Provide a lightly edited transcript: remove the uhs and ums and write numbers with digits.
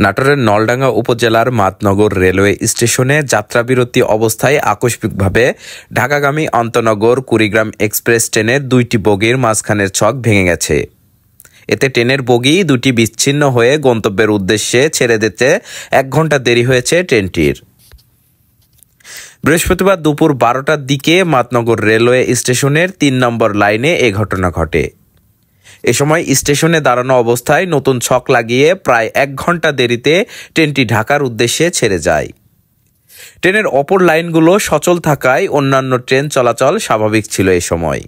নাটোরের নলডাঙ্গা উপজেলার মাতনগর রেলওয়ে স্টেশনে যাত্রাবিরতি অবস্থায় আকস্মিকভাবে ঢাকাগামী আন্তনগর কুড়িগ্রাম এক্সপ্রেস ট্রেনের 2টি বগির মাঝখানের ছক ভেঙে গেছে। এতে ট্রেনের বগি দুটি বিচ্ছিন্ন হয়ে গন্তব্যের উদ্দেশ্যে ছেড়ে দিতে 1 ঘণ্টা দেরি হয়েছে ট্রেনটির। বৃহস্পতিবার দুপুর 12টার দিকে মাতনগর রেলওয়ে স্টেশনের 3 নম্বর লাইনে এ ঘটনা ঘটে। এ সময় স্টেশনে দাঁড়ানো অবস্থায় নতুন ছক লাগিয়ে প্রায় 1 ঘণ্টা দেরিতে ট্রেনটি ঢাকার উদ্দেশ্যে ছেড়ে যায়। ট্রেনের অপর লাইনগুলো সচল থাকায় অন্যান্য ট্রেন চলাচল স্বাভাবিক ছিল এ সময়।